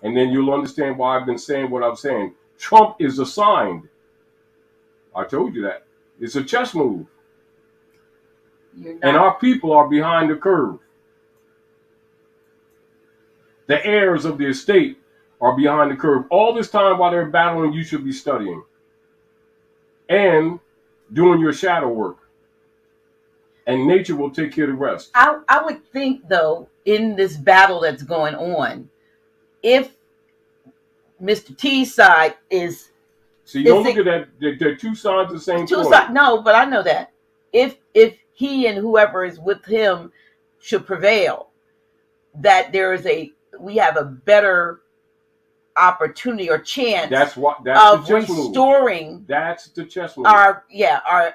And then you'll understand why I've been saying what I'm saying. Trump is assigned. I told you that. It's a chess move. And our people are behind the curve. The heirs of the estate are behind the curve. All this time while they're battling, you should be studying and doing your shadow work. And nature will take care of the rest. I would think, though, in this battle that's going on, if Mr. T's side is... See, don't look at that. They're two sides of the same coin. No, but I know that. If he and whoever is with him should prevail, that we have a better opportunity or chance of restoring that's the chess move. Our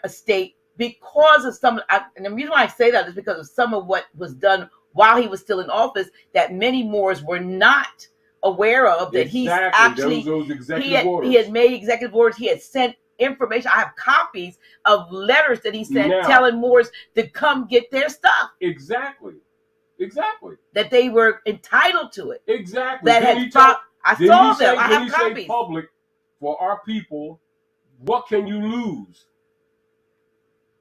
estate, because of and the reason why I say that is because of some of what was done while he was still in office that many Moors were not aware of, that he's actually those executive orders. He had made executive orders. He had sent information. I have copies of letters that he sent telling Moors to come get their stuff. Exactly. That they were entitled to it. Exactly. I saw them. I have copies. Public for our people. What can you lose?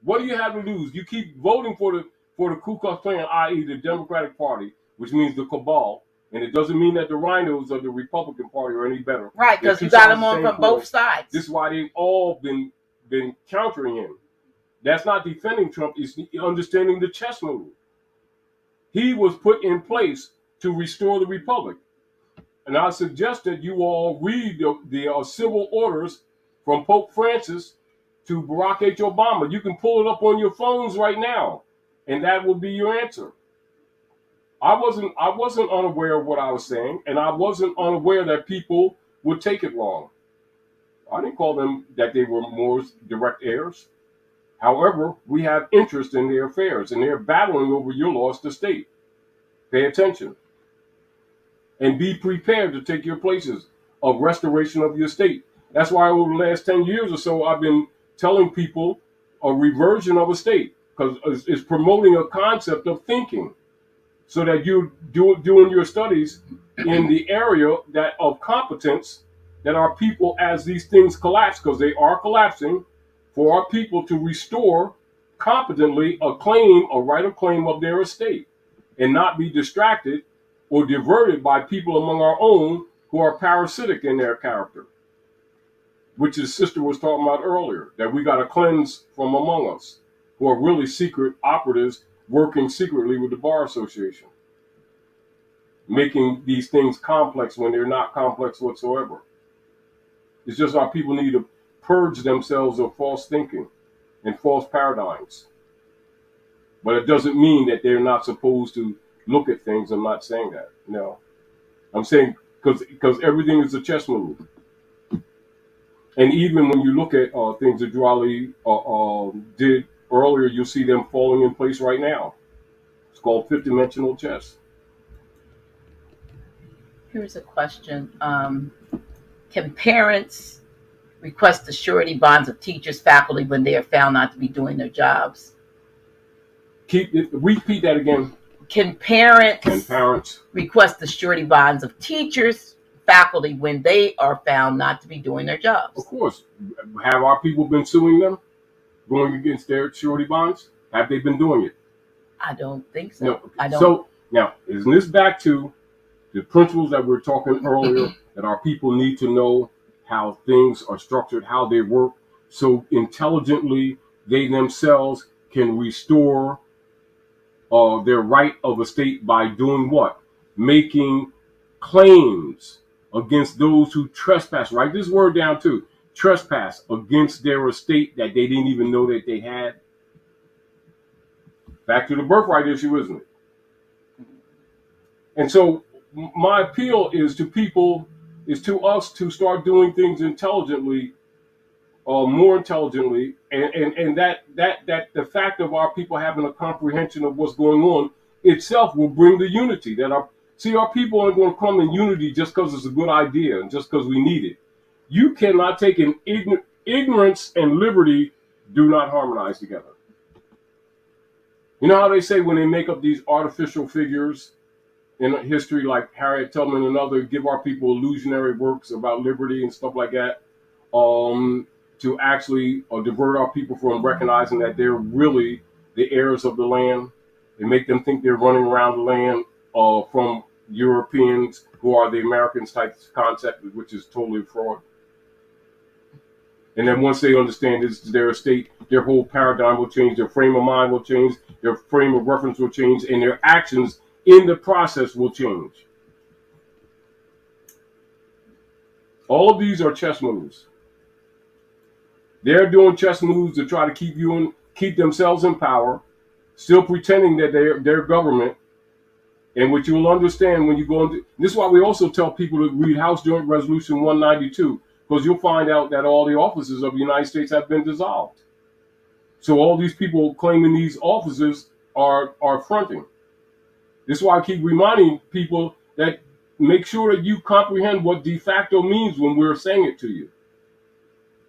What do you have to lose? You keep voting for the Ku Klux Klan, i.e., the Democratic Party, which means the cabal. And it doesn't mean that the rhinos of the Republican Party are any better. Right, because you got them on from both sides. This is why they've all been countering him. That's not defending Trump. It's understanding the chess move. He was put in place to restore the republic. And I suggest that you all read the civil orders from Pope Francis to Barack H. Obama. You can pull it up on your phones right now, and that will be your answer. I wasn't unaware of what I was saying, and I wasn't unaware that people would take it wrong. I didn't call them that they were Moore's direct heirs. However, we have interest in their affairs, and they're battling over your lost estate. Pay attention. And be prepared to take your places of restoration of your estate. That's why over the last 10 years or so, I've been telling people a reversion of estate, because it's promoting a concept of thinking, so that you're doing your studies in the area of competence that our people, as these things collapse, because they are collapsing, for our people to restore competently a right of claim of their estate, and not be distracted or diverted by people among our own who are parasitic in their character, which his sister was talking about earlier, that we got to cleanse from among us, who are really secret operatives working secretly with the Bar Association, making these things complex when they're not complex whatsoever. It's just our people need to purge themselves of false thinking and false paradigms. But it doesn't mean that they're not supposed to look at things. I'm not saying that. No. I'm saying because everything is a chess move. And even when you look at things that Drali did earlier, you'll see them falling in place right now. It's called fifth-dimensional chess. Here's a question. Can parents request the surety bonds of teachers, faculty when they are found not to be doing their jobs? Repeat that again. Can parents request the surety bonds of teachers, faculty when they are found not to be doing their jobs? Of course. Have our people been suing them, going against their surety bonds? Have they been doing it? I don't think so. No. I don't. So now, isn't this back to the principles that we were talking earlier, that our people need to know how things are structured, how they work, so intelligently they themselves can restore their right of estate by doing what? Making claims against those who trespass. Write this word down too. Trespass against their estate that they didn't even know that they had. Back to the birthright issue, isn't it? And so my appeal is to people, is to us to start doing things intelligently, more intelligently, and that the fact of our people having a comprehension of what's going on itself will bring the unity. That our people aren't going to come in unity just because it's a good idea and just because we need it. You cannot take an ignorance and liberty do not harmonize together. You know how they say when they make up these artificial figures, in history, like Harriet Tubman and others, give our people illusionary works about liberty and stuff like that, to actually divert our people from recognizing that they're really the heirs of the land. They make them think they're running around the land from Europeans who are the Americans type concept, which is totally fraud. And then once they understand this is their estate, their whole paradigm will change, their frame of mind will change, their frame of reference will change, and their actions in the process will change. All of these are chess moves. They're doing chess moves to try to keep themselves in power, still pretending that they're government. And what you'll understand when you go into this is why we also tell people to read House Joint Resolution 192, because you'll find out that all the offices of the United States have been dissolved. So all these people claiming these offices are fronting. This is why I keep reminding people that make sure that you comprehend what de facto means when we're saying it to you.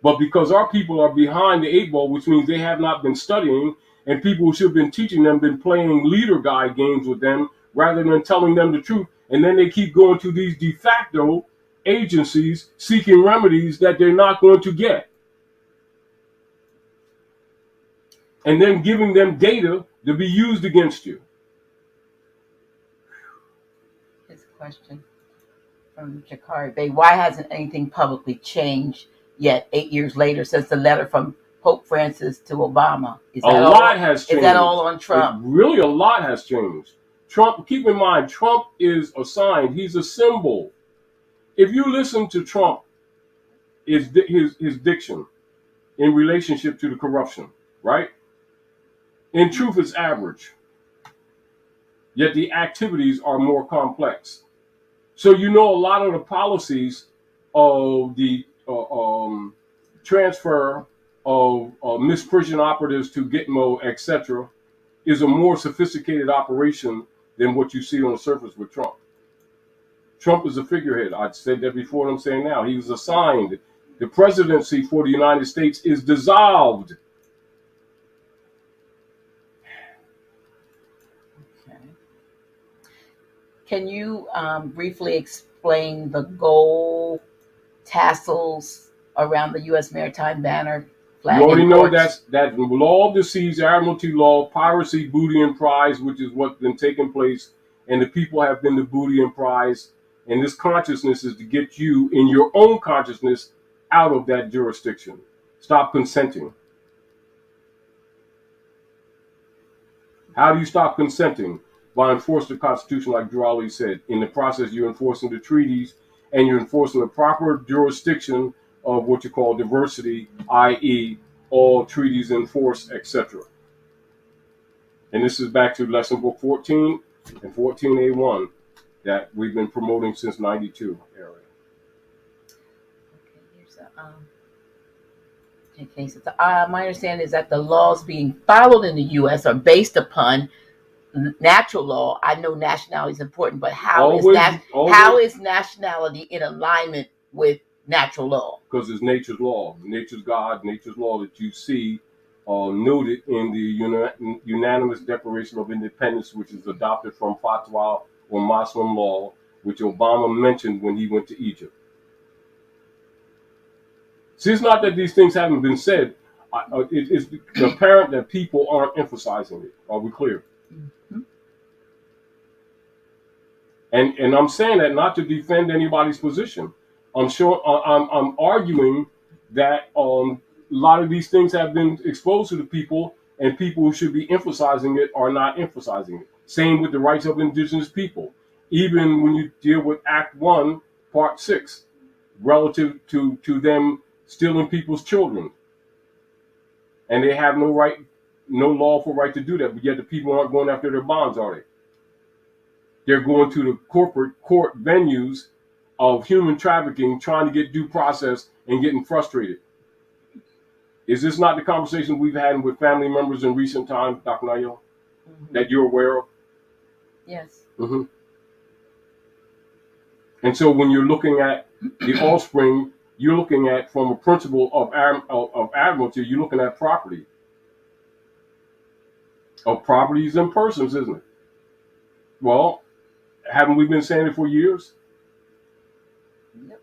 But because our people are behind the 8 ball, which means they have not been studying, and people who should have been teaching them been playing leader guy games with them rather than telling them the truth. And then they keep going to these de facto agencies seeking remedies that they're not going to get. And then giving them data to be used against you. Here's a question from Taj Tarik Bey. Why hasn't anything publicly changed yet 8 years later since the letter from Pope Francis to Obama? A lot has changed. Is that all on Trump? Really, a lot has changed. Trump, keep in mind, Trump is a sign. He's a symbol. If you listen to Trump, his diction in relationship to the corruption, right? In truth, it's average. Yet the activities are more complex. So you know a lot of the policies of the transfer of misprision operatives to Gitmo, etc., is a more sophisticated operation than what you see on the surface with Trump. Trump is a figurehead. I said that before and I'm saying now. He was assigned. The presidency for the United States is dissolved. Okay. Can you briefly explain the gold tassels around the U.S. maritime banner? You already know that law of the seas, admiralty law, piracy, booty, and prize, which is what's been taking place, and the people have been the booty and prize. And this consciousness is to get you in your own consciousness out of that jurisdiction. Stop consenting. How do you stop consenting? By enforcing the Constitution, like Drew Ali said. In the process, you're enforcing the treaties, and you're enforcing the proper jurisdiction of what you call diversity, i.e., all treaties in force, etc. And this is back to lesson book 14 and 14A1 that we've been promoting since 92 area. Okay, here's my understanding is that the laws being followed in the U.S. are based upon natural law. I know nationality is important, but how is nationality in alignment with natural law? Because it's nature's law, nature's God, nature's law that you see noted in the unanimous Declaration of Independence, which is adopted from Fatwa or Muslim law, which Obama mentioned when he went to Egypt. See, it's not that these things haven't been said. It's apparent that people aren't emphasizing it. Are we clear? Mm-hmm. And I'm saying that not to defend anybody's position. I'm arguing that a lot of these things have been exposed to the people, and people who should be emphasizing it are not emphasizing it. Same with the rights of indigenous people. Even when you deal with Act 1, Part 6, relative to them stealing people's children. And they have no lawful right to do that, but yet the people aren't going after their bonds, are they? They're going to the corporate court venues of human trafficking, trying to get due process and getting frustrated. Is this not the conversation we've had with family members in recent times, Dr. Nayo, that you're aware of? Yes. Mm-hmm. And so when you're looking at the offspring, you're looking at, from a principle of admiralty, you're looking at property. Of properties and persons, isn't it? Well, Haven't we been saying it for years? Yep.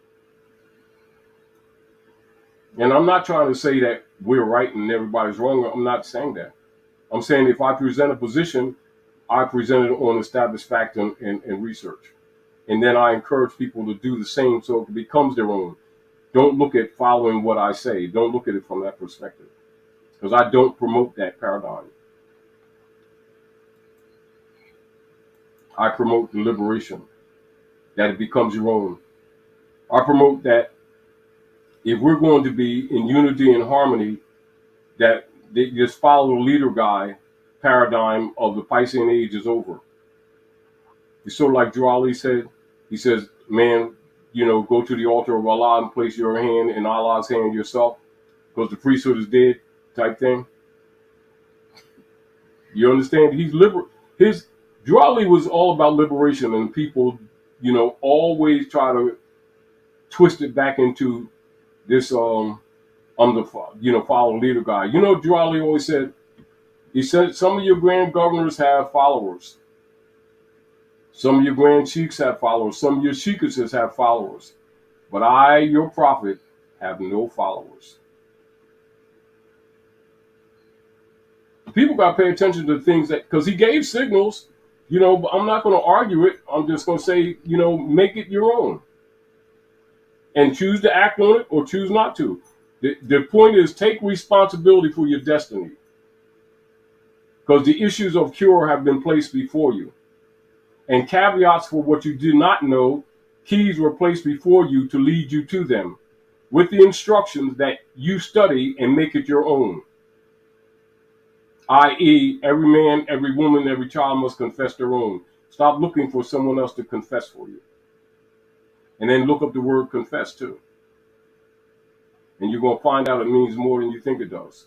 And I'm not trying to say that we're right and everybody's wrong. I'm not saying that. I'm saying if I present a position, I present it on established fact and research. And then I encourage people to do the same so it becomes their own. Don't look at following what I say. Don't look at it from that perspective. Because I don't promote that paradigm. I promote the liberation, that it becomes your own. I promote that if we're going to be in unity and harmony, that they just follow the leader guy paradigm of the Piscean age is over. It's sort of like Drew Ali said. He says, man, go to the altar of Allah and place your hand in Allah's hand yourself because the priesthood is dead type thing. You understand? Drew Ali was all about liberation, and people, always try to twist it back into this I'm the follow leader guy. Drew Ali always said, he said, some of your grand governors have followers. Some of your grand sheiks have followers. Some of your sheikesses have followers. But I, your prophet, have no followers. People got to pay attention to things because he gave signals, but I'm not going to argue it. I'm just going to say, make it your own. And choose to act on it or choose not to. The point is, take responsibility for your destiny. Because the issues of cure have been placed before you. And caveats for what you did not know, keys were placed before you to lead you to them, with the instructions that you study and make it your own. I.e., every man, every woman, every child must confess their own. Stop looking for someone else to confess for you. And then look up the word confess too. And you're going to find out it means more than you think it does.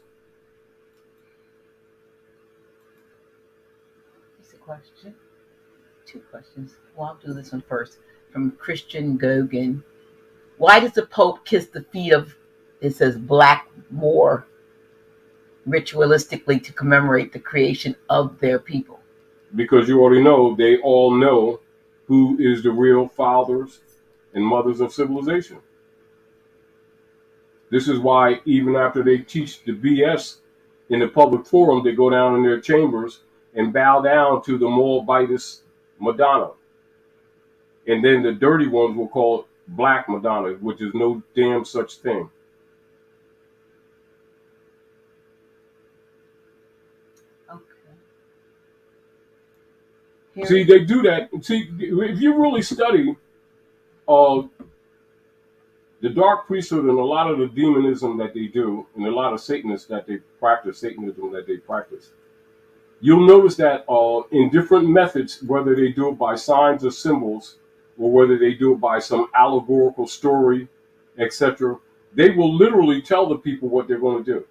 Here's a question. 2 questions. Well, I'll do this one first. From Christian Gogan. Why does the Pope kiss the feet of, it says, black Moor ritualistically to commemorate the creation of their people? Because you already know, they all know who is the real fathers and mothers of civilization. This is why even after they teach the BS in the public forum, they go down in their chambers and bow down to the Moabitess Madonna. And then the dirty ones will call it Black Madonna, which is no damn such thing. Okay. See, they do that. See, if you really study the dark priesthood and a lot of the demonism that they do, and a lot of Satanists that they practice, Satanism that they practice, you'll notice that in different methods, whether they do it by signs or symbols, or whether they do it by some allegorical story, etc., they will literally tell the people what they're going to do.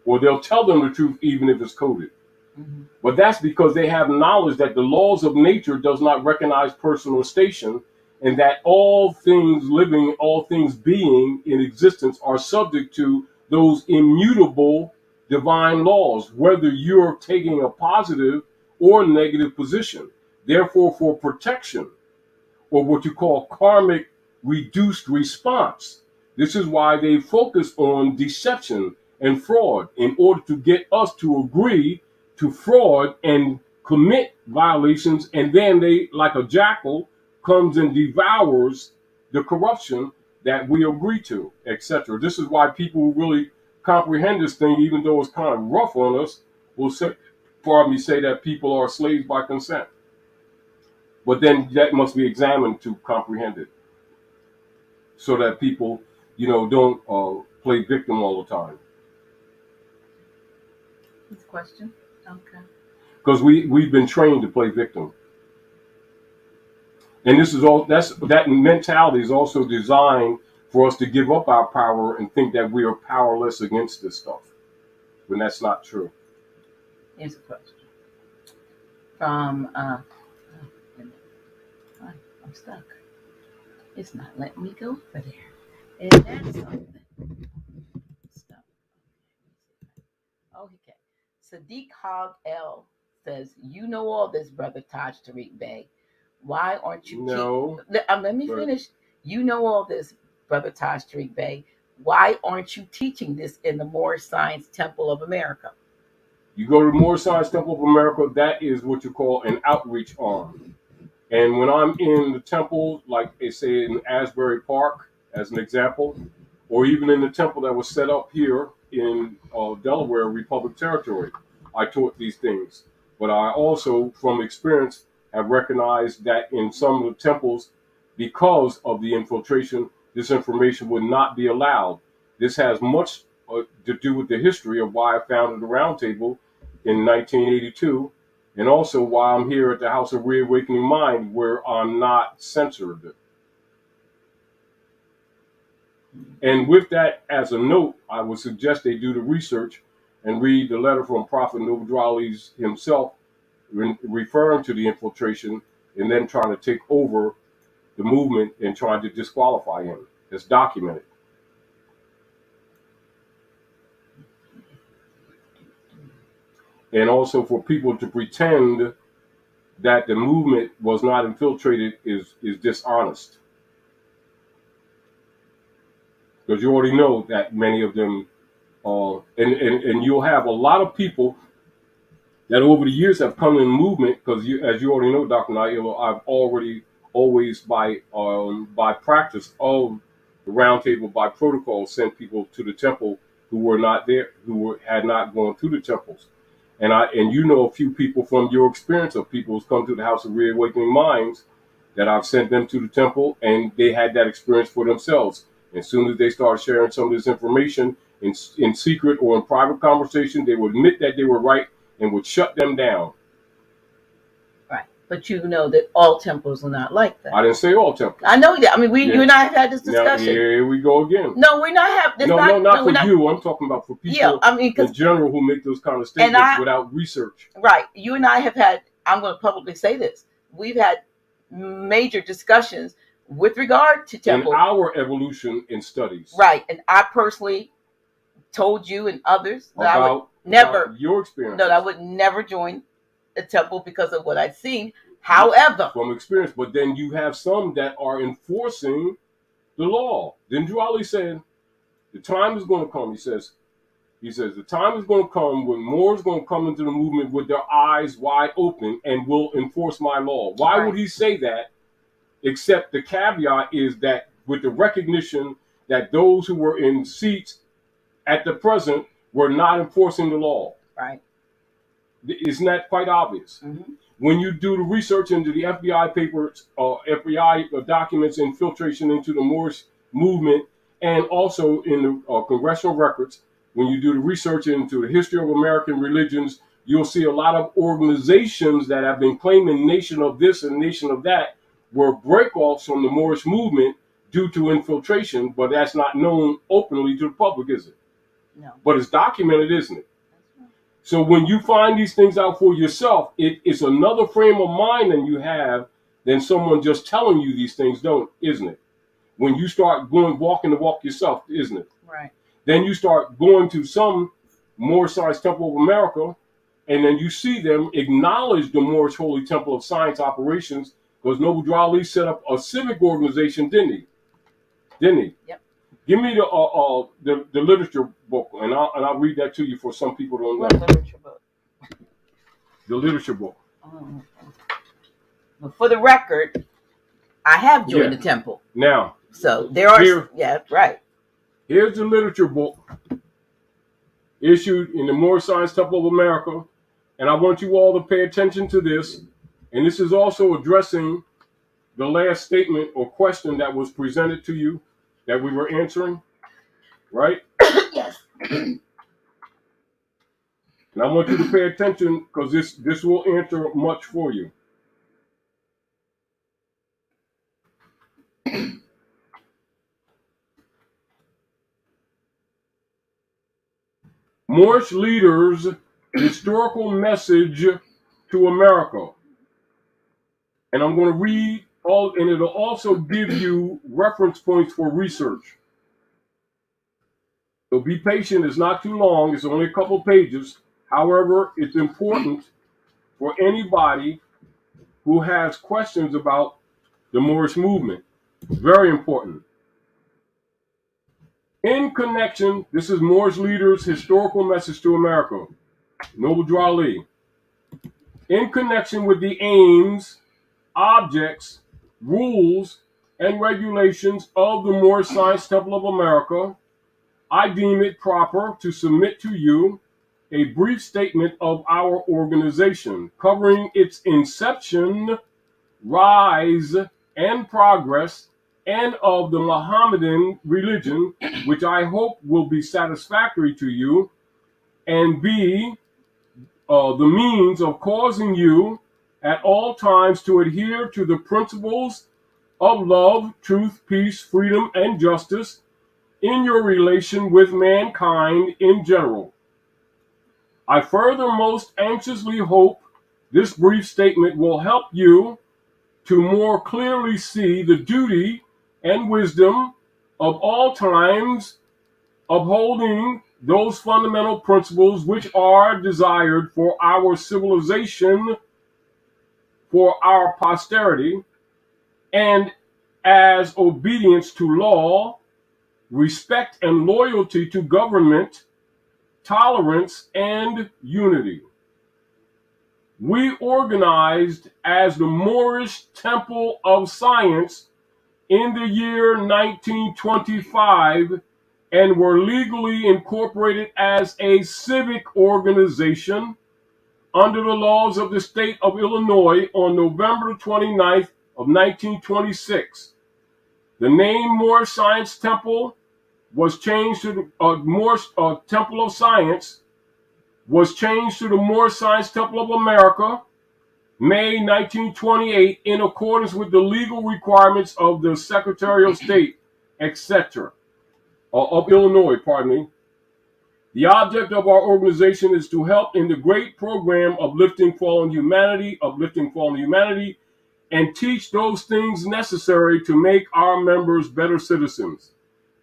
Or they'll tell them the truth even if it's coded. Mm-hmm. But that's because they have knowledge that the laws of nature does not recognize person or station, and that all things living, all things being in existence are subject to those immutable divine laws, whether you're taking a positive or negative position. Therefore, for protection, or what you call karmic reduced response, this is why they focus on deception and fraud in order to get us to agree to fraud and commit violations, and then they, like a jackal, comes and devours the corruption that we agree to, etc. This is why people who really comprehend this thing, even though it's kind of rough on us, will say that people are slaves by consent. But then that must be examined to comprehend it, so that people, don't play victim all the time. Next question. Okay. Because we've been trained to play victim. And that mentality is also designed for us to give up our power and think that we are powerless against this stuff, when that's not true. Here's a question from I'm stuck. It's not letting me go over there. And that's something. Stop. Okay. Sadiq Hog L says, you know all this, brother Taj Tarik Bey. Why aren't you No. let me finish. You know all this, Brother Taj Tarik Bey. Why aren't you teaching this in the Moorish Science Temple of America? You go to the Moorish Science Temple of America, that is what you call an outreach arm. And when I'm in the temple, like they say in Asbury Park, as an example, or even in the temple that was set up here in Delaware Republic Territory, I taught these things. But I also, from experience, have recognized that in some of the temples, because of the infiltration, this information would not be allowed. This has much to do with the history of why I founded the Roundtable in 1982, and also why I'm here at the House of Reawakening Mind, where I'm not censored. And with that as a note, I would suggest they do the research and read the letter from Prophet Noble himself referring to the infiltration and then trying to take over the movement and trying to disqualify him. It's documented. And also for people to pretend that the movement was not infiltrated is dishonest. Because you already know that many of them, and you'll have a lot of people that over the years have come in the movement, because as you already know, Dr. Naila, I've already always by practice of the roundtable, by protocol, sent people to the temple who were not there, had not gone to the temples. And you know a few people from your experience of people who's come to the House of Reawakening Minds that I've sent them to the temple, and they had that experience for themselves. As soon as they started sharing some of this information in secret or in private conversation, they would admit that they were right and would shut them down. Right. But you know that all temples are not like that. I didn't say all temples. I know that. I mean, you and I have had this discussion. Now, here we go again. No, we're not having. Not for you. I'm talking about for people in general who make those kind of statements without research. Right. You and I have had, I'm going to publicly say this, we've had major discussions with regard to temple. In our evolution in studies. Right. And I personally told you and others that I would never, your experience. No, I would never join a temple because of what I'd seen. However, from experience, but then you have some that are enforcing the law. Then Ali said, the time is going to come. He says, the time is going to come when more is going to come into the movement with their eyes wide open and will enforce my law. Why would he say that? Except the caveat is that with the recognition that those who were in seats at the present were not enforcing the law. Right. Isn't that quite obvious? Mm-hmm. When you do the research into the FBI papers, FBI documents, infiltration into the Moorish movement, and also in the congressional records, when you do the research into the history of American religions, you'll see a lot of organizations that have been claiming nation of this and nation of that were breakoffs from the Moorish movement due to infiltration, but that's not known openly to the public, is it? No. But it's documented, isn't it? So when you find these things out for yourself, it's another frame of mind than someone just telling you these things, isn't it? When you start walking the walk yourself, isn't it? Right. Then you start going to some Moorish Science Temple of America, and then you see them acknowledge the Moorish Holy Temple of Science operations, because Noble Ali set up a civic organization, didn't he? Yep. Give me the literature book, and I'll read that to you for some people who don't know. What literature book? The literature book. Well, for the record, I have joined the temple. Now, so there are. Right. Here's the literature book issued in the Moorish Science Temple of America, and I want you all to pay attention to this. And this is also addressing the last statement or question that was presented to you that we were answering, right? Yes. And I want you to pay attention, because this will answer much for you. Moorish leaders' historical message to America. And I'm going to read all, and it'll also give you reference points for research. So be patient. It's not too long. It's only a couple pages. However, it's important for anybody who has questions about the Moorish movement. Very important. In connection, this is Moorish Leaders' Historical Message to America, Noble Drew Ali. In connection with the aims, objects, rules, and regulations of the Moorish Science Temple of America, I deem it proper to submit to you a brief statement of our organization covering its inception, rise, and progress, and of the Mohammedan religion, which I hope will be satisfactory to you and be the means of causing you at all times to adhere to the principles of love, truth, peace, freedom, and justice in your relation with mankind in general. I further most anxiously hope this brief statement will help you to more clearly see the duty and wisdom of all times upholding those fundamental principles which are desired for our civilization, for our posterity, and as obedience to law, respect and loyalty to government, tolerance, and unity. We organized as the Moorish Temple of Science in the year 1925 and were legally incorporated as a civic organization under the laws of the state of Illinois on November 29th of 1926. The name Moorish Science Temple was changed to the Moorish Temple of Science was changed to the Moorish Science Temple of America, May 1928, in accordance with the legal requirements of the Secretary of State, etc. Of Illinois, pardon me. The object of our organization is to help in the great program of uplifting fallen humanity, and teach those things necessary to make our members better citizens.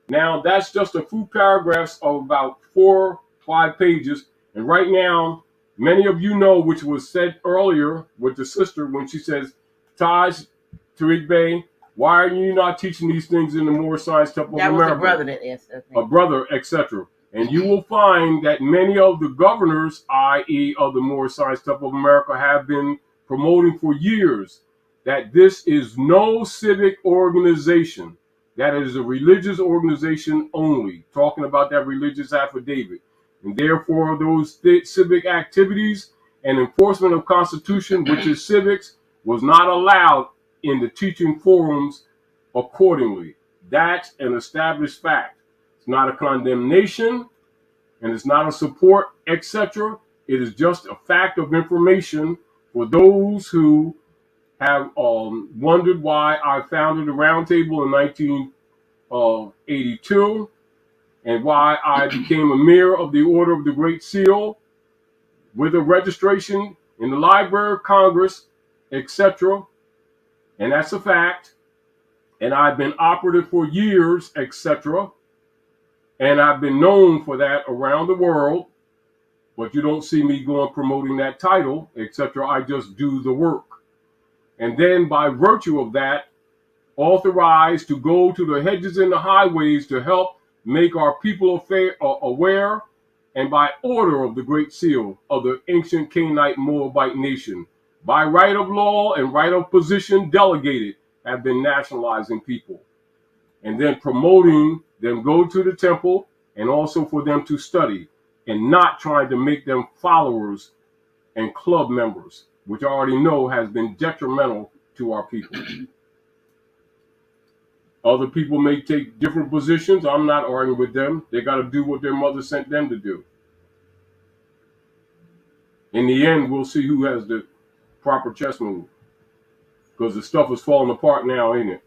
Now, that's just a few paragraphs of about 4 or 5 pages. And right now, many of you know, which was said earlier with the sister when she says, Taj Tarik Bey, why are you not teaching these things in the Moorish Science Temple of America? That was a brother that asked that. A brother, etc. And you will find that many of the governors, i.e. of the Moorish Science Temple of America, have been promoting for years that this is no civic organization, that it is a religious organization only, talking about that religious affidavit. And therefore, those civic activities and enforcement of Constitution, which is civics, was not allowed in the teaching forums accordingly. That's an established fact. It's not a condemnation, and it's not a support, etc. It is just a fact of information for those who have wondered why I founded the Roundtable in 1982 and why I became a Emir of the Order of the Great Seal with a registration in the Library of Congress, etc. And that's a fact. And I've been operative for years, etc. And I've been known for that around the world. But you don't see me going promoting that title, etc. I just do the work. And then by virtue of that, authorized to go to the hedges and the highways to help make our people aware, and by order of the Great Seal of the ancient Canaanite Moabite nation, by right of law and right of position delegated, have been nationalizing people. And then promoting them go to the temple and also for them to study and not trying to make them followers and club members, which I already know has been detrimental to our people. Other people may take different positions. I'm not arguing with them. They got to do what their mother sent them to do. In the end, we'll see who has the proper chess move. Because the stuff is falling apart now, ain't it?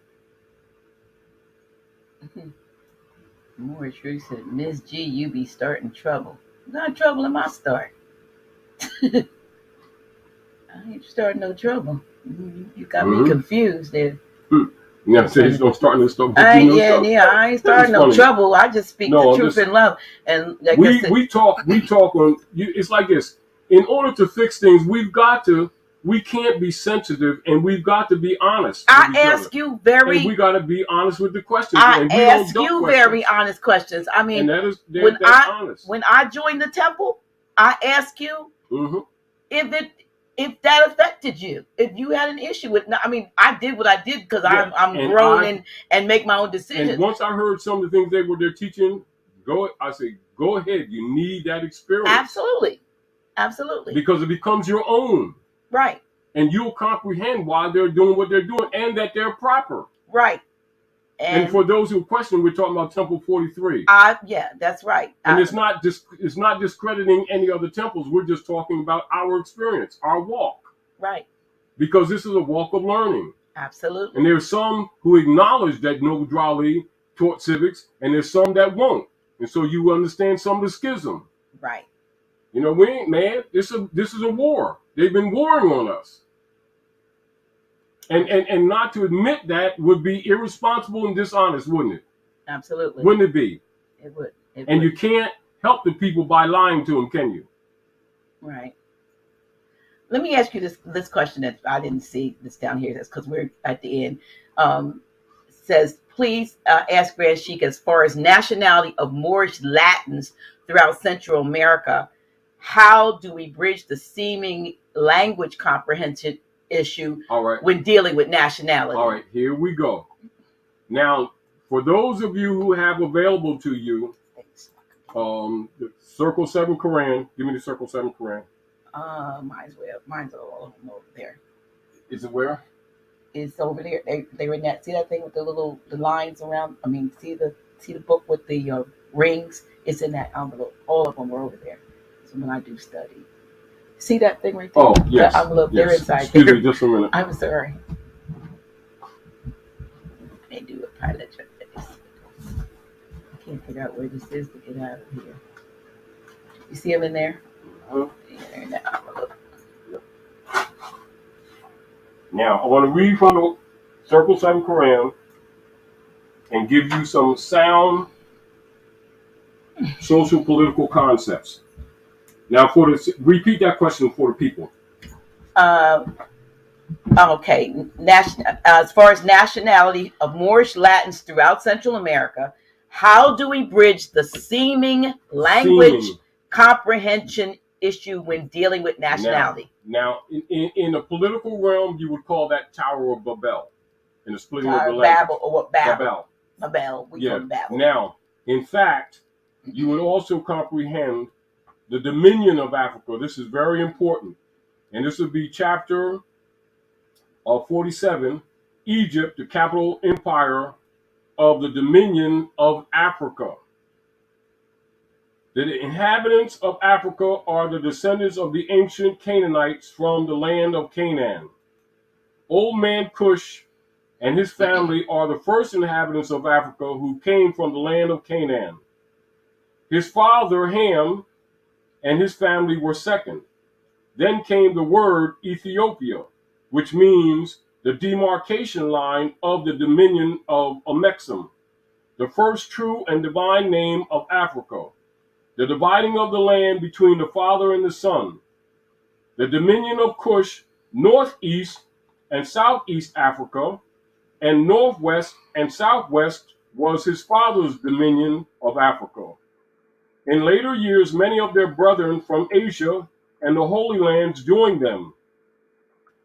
Moorish said, Miss G, you be starting trouble. Not trouble in my start. I ain't starting no trouble. You got me confused there. Yeah, so he's gonna start new stuff. I ain't starting no trouble. I just speak the truth in love. And like we talk on. It's like this. In order to fix things, we've got to we can't be sensitive, and we've got to be honest. I ask you very. And we got to be honest with the questions. I and we ask don't you questions. very honest questions. I mean, and that is when that's honest. When I joined the temple, I ask you Mm-hmm. if that affected you, if you had an issue with. I mean, I did what I did because I'm grown and make my own decisions. And once I heard some of the things they're teaching, I say, go ahead. You need that experience. Absolutely. Absolutely. Because it becomes your own. Right. And you'll comprehend why they're doing what they're doing and that they're proper. Right. And for those who question, we're talking about Temple 43. Yeah, that's right. And it's not discrediting any other temples. We're just talking about our experience, our walk. Right. Because this is a walk of learning. Absolutely. And there's some who acknowledge that Noble Drew Ali taught civics, and there's some that won't. And so you understand some of the schism. Right. You know, we ain't mad. This is a war. They've been warring on us. And not to admit that would be irresponsible and dishonest, wouldn't it? Absolutely. Wouldn't it be? It would. You can't help the people by lying to them, can you? Right. Let me ask you this question that I didn't see this down here. That's because we're at the end. Says, please ask Grand Sheik, as far as nationality of Moorish Latins throughout Central America, how do we bridge the seeming language comprehension issue when dealing with nationality? All right, here we go. Now, for those of you who have available to you the Circle 7 Quran, give me the Circle 7 Quran. Mine's all over there. Is it where? It's over there. They were in that. See that thing with the lines around? I mean, see the book with the rings? It's in that envelope. All of them are over there. So when I do study, see that thing right there? Oh, yes. The envelope. Yes. They're inside. Excuse me, just a minute. I'm sorry. They do a pilot check. I can't figure out where this is to get out of here. You see them in there? They're in that envelope. Now, I want to read from the Circle 7 Quran and give you some sound social political concepts. Now, repeat that question for the people. Okay. As far as nationality of Moorish Latins throughout Central America, how do we bridge the seeming language comprehension issue when dealing with nationality? Now, in the political realm, you would call that Tower of Babel. In the splitting of the language. Babel, or what? Babel. Babel. We call it Babel. Now, in fact, you would also comprehend the dominion of Africa. This is very important. And this would be chapter 47, Egypt, the capital empire of the dominion of Africa. The inhabitants of Africa are the descendants of the ancient Canaanites from the land of Canaan. Old man Cush and his family are the first inhabitants of Africa who came from the land of Canaan. His father Ham and his family were second. Then came the word Ethiopia, which means the demarcation line of the dominion of Amexem, the first true and divine name of Africa. The dividing of the land between the father and the son. The dominion of Cush, northeast and southeast Africa, and northwest and southwest was his father's dominion of Africa. In later years, many of their brethren from Asia and the Holy Lands joined them.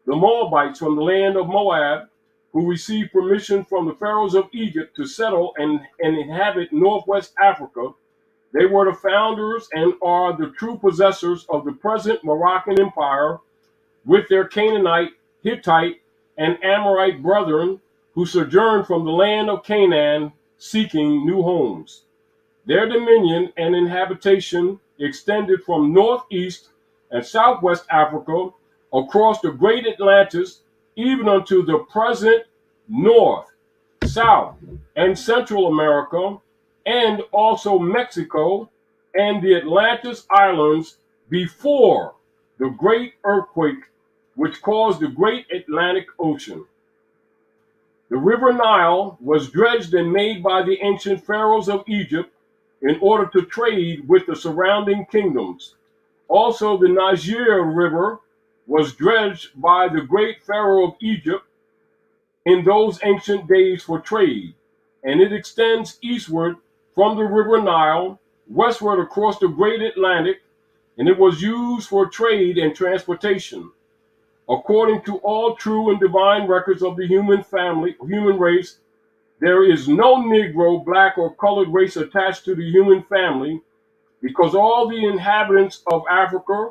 The Moabites from the land of Moab, who received permission from the pharaohs of Egypt to settle and inhabit northwest Africa, they were the founders and are the true possessors of the present Moroccan Empire, with their Canaanite, Hittite, and Amorite brethren who sojourned from the land of Canaan seeking new homes. Their dominion and inhabitation extended from northeast and southwest Africa across the great Atlantis, even unto the present North, South, and Central America, and also Mexico and the Atlantis Islands before the great earthquake which caused the great Atlantic Ocean. The river Nile was dredged and made by the ancient pharaohs of Egypt in order to trade with the surrounding kingdoms. Also, the Niger River was dredged by the great Pharaoh of Egypt in those ancient days for trade, and it extends eastward from the river Nile, westward across the great Atlantic, and it was used for trade and transportation. According to all true and divine records of the human race, there is no Negro, black, or colored race attached to the human family, because all the inhabitants of Africa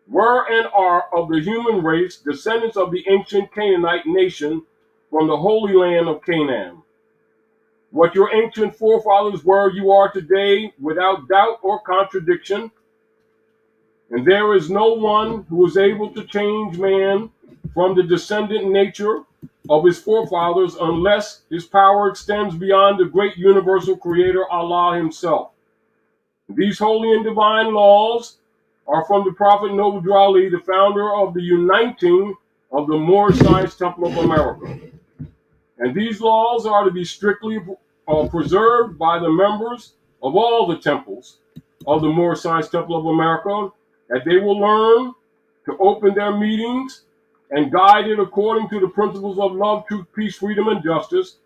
were and are of the human race, descendants of the ancient Canaanite nation from the holy land of Canaan. What your ancient forefathers were, you are today, without doubt or contradiction. And there is no one who is able to change man from the descendant nature of his forefathers unless his power extends beyond the great universal creator Allah himself. These holy and divine laws are from the Prophet Noble Ali, the founder of the uniting of the Moorish Science Temple of America. And these laws are to be strictly preserved by the members of all the temples of the Moorish Science Temple of America, that they will learn to open their meetings and guide it according to the principles of love, truth, peace, freedom, and justice.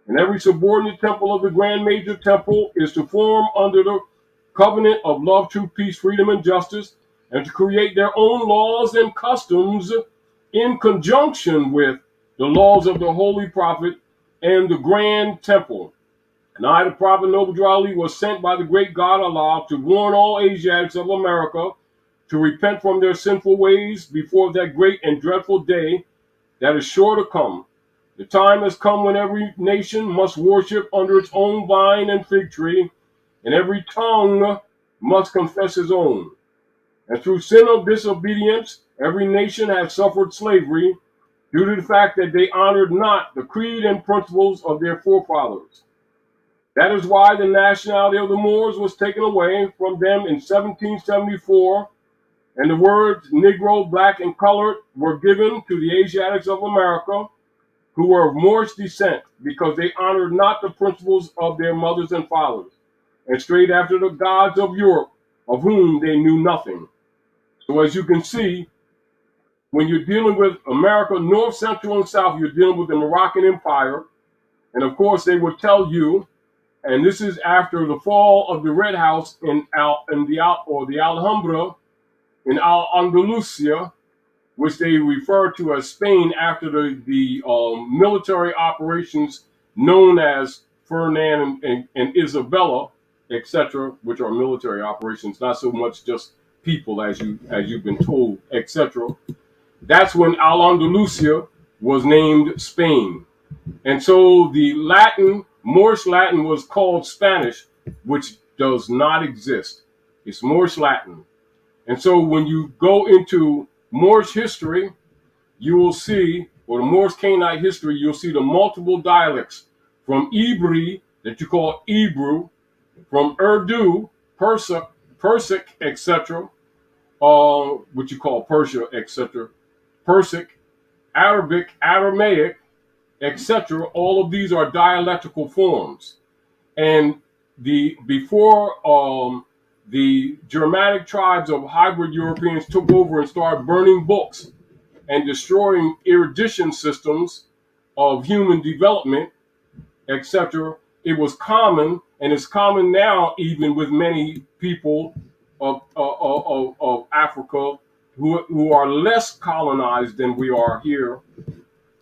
And every subordinate temple of the Grand Major Temple is to form under the covenant of love, truth, peace, freedom, and justice, and to create their own laws and customs in conjunction with the laws of the Holy Prophet and the Grand Temple. And I, the Prophet Noble Ali, was sent by the great God Allah to warn all Asiatics of America to repent from their sinful ways before that great and dreadful day that is sure to come. The time has come when every nation must worship under its own vine and fig tree, and every tongue must confess his own. And through sin of disobedience, every nation has suffered slavery due to the fact that they honored not the creed and principles of their forefathers. That is why the nationality of the Moors was taken away from them in 1774, and the words Negro, black, and colored were given to the Asiatics of America who were of Moorish descent, because they honored not the principles of their mothers and fathers, and strayed after the gods of Europe, of whom they knew nothing. So as you can see, when you're dealing with America, North, Central, and South, you're dealing with the Moroccan Empire. And of course, they would tell you, and this is after the fall of the Red House in the Alhambra in Al-Andalusia, which they refer to as Spain after the military operations known as Ferdinand and Isabella, etc., which are military operations, not so much just people as you've been told, etc. That's when Al-Andalusia was named Spain. And so the Moorish Latin was called Spanish, which does not exist. It's Moorish Latin. And so when you go into Moorish history, you will see, or the Moorish Canaanite history, you'll see the multiple dialects from Ibri, that you call Hebrew, from Urdu, Persic, etc., what you call Persia, etc., Persic, Arabic, Aramaic, etc. All of these are dialectical forms. And before the Germanic tribes of hybrid Europeans took over and started burning books and destroying erudition systems of human development, etc., it was common, and it's common now even with many people of Africa who are less colonized than we are here,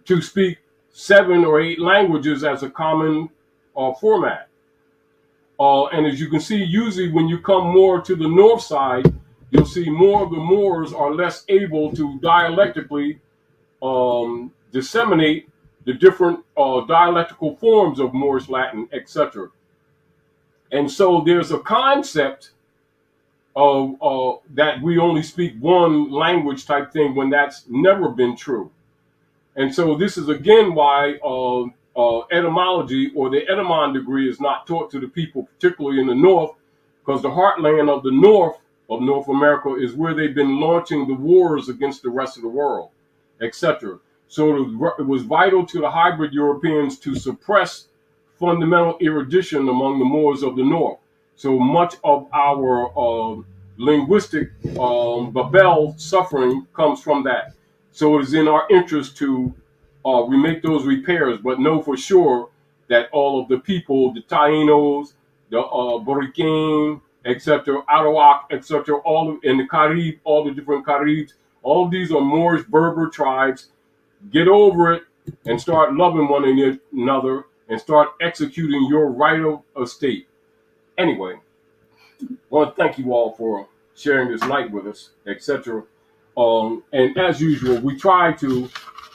to speak 7 or 8 languages as a common format. And as you can see, usually when you come more to the north side, you'll see more of the Moors are less able to dialectically disseminate the different dialectical forms of Moorish Latin, etc. And so there's a concept of that we only speak one language type thing, when that's never been true. And so this is again why etymology, or the etymon degree, is not taught to the people, particularly in the North, because the heartland of the North of North America is where they've been launching the wars against the rest of the world, etc. So it was vital to the hybrid Europeans to suppress fundamental erudition among the Moors of the North. So much of our linguistic Babel suffering comes from that. So it is in our interest to we make those repairs, but know for sure that all of the people, the Tainos, the Borican, etc., Arawak, etc., in the Carib, all the different Caribs, all of these are Moorish Berber tribes. Get over it and start loving one another and start executing your right of estate. Anyway, I want to thank you all for sharing this night with us, etc. And as usual, we try to,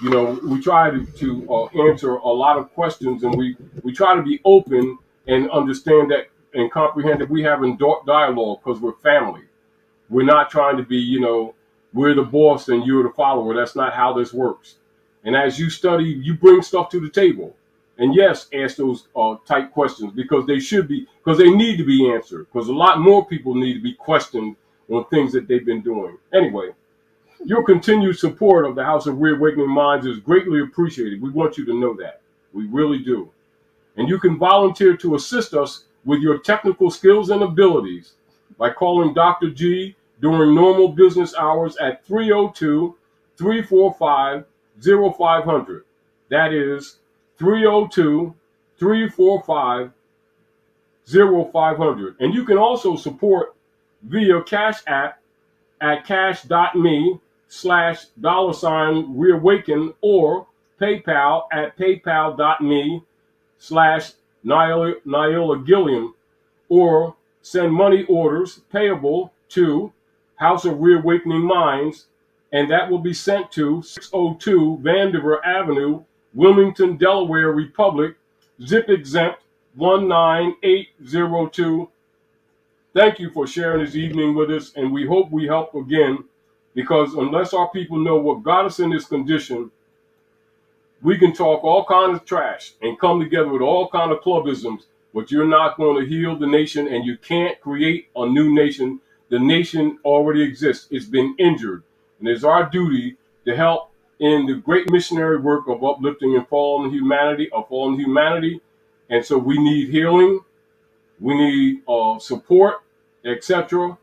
answer a lot of questions, and we try to be open and understand that and comprehend that we have in dialogue because we're family. We're not trying to be, we're the boss and you're the follower. That's not how this works. And as you study, you bring stuff to the table. And yes, ask those tight questions because because they need to be answered. Because a lot more people need to be questioned on things that they've been doing. Anyway, your continued support of the House of Reawakening Minds is greatly appreciated. We want you to know that. We really do. And you can volunteer to assist us with your technical skills and abilities by calling Dr. G during normal business hours at 302-345-0500. That is 302-345-0500. And you can also support via Cash App at cash.me/$reawaken or PayPal at paypal.me/Nyla Gilliam, or send money orders payable to House of Reawakening Minds, and that will be sent to 602 Vandiver Avenue, Wilmington, Delaware Republic, zip exempt 19802. Thank you for sharing this evening with us, and we hope we help again, because unless our people know what got us in this condition, we can talk all kinds of trash and come together with all kinds of clubisms, but you're not going to heal the nation, and you can't create a new nation. The nation already exists. It's been injured, and it's our duty to help in the great missionary work of uplifting and fallen humanity, and so we need healing, we need support, etc.,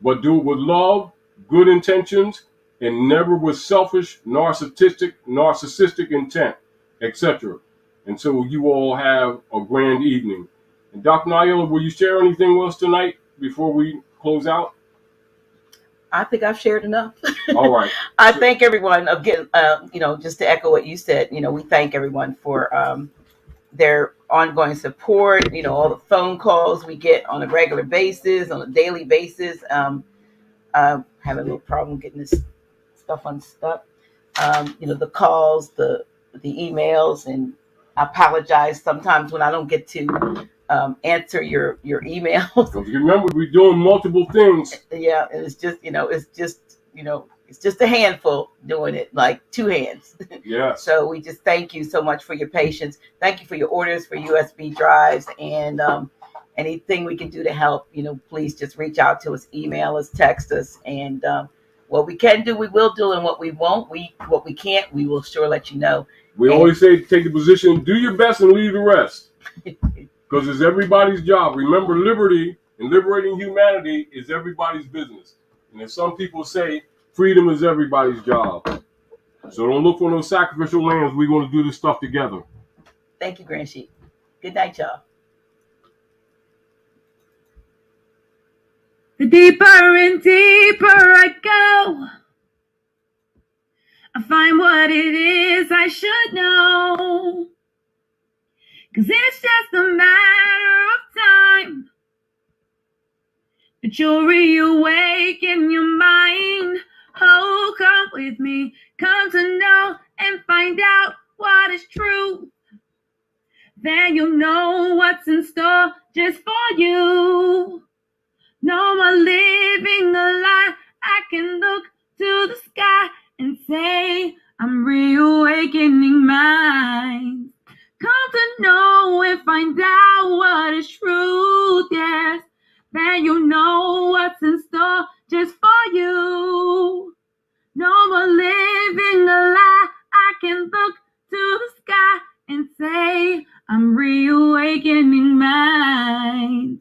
but do it with love, good intentions, and never with selfish, narcissistic intent, etc. And so you all have a grand evening. And Dr. Nyla, will you share anything with us tonight before we close out? I think I've shared enough. All right. I thank everyone again. Just to echo what you said, we thank everyone for their ongoing support. All the phone calls we get on a regular basis, on a daily basis. Having a little problem getting this stuff unstuck. The calls, the emails, and I apologize sometimes when I don't get to answer your emails. Remember, we're doing multiple things. Yeah, it's just it's just a handful doing it, like two hands. Yeah. So we just thank you so much for your patience. Thank you for your orders for USB drives, and anything we can do to help, please just reach out to us, email us, text us, and what we can do, we will do, and what we won't, what we can't, we will sure let you know. We always say take the position, do your best and leave the rest. Because it's everybody's job. Remember, liberty and liberating humanity is everybody's business. And as some people say, freedom is everybody's job. So don't look for those sacrificial lambs. We're going to do this stuff together. Thank you, Grand Sheik. Good night, y'all. The deeper and deeper I go, I find what it is I should know. 'Cause it's just a matter of time that you'll reawaken your mind. Oh, come with me, come to know and find out what is true. Then you'll know what's in store just for you. No more living a lie. I can look to the sky and say, I'm reawakening mine. Come to know and find out what is truth, yes. Then you'll know what's in store just for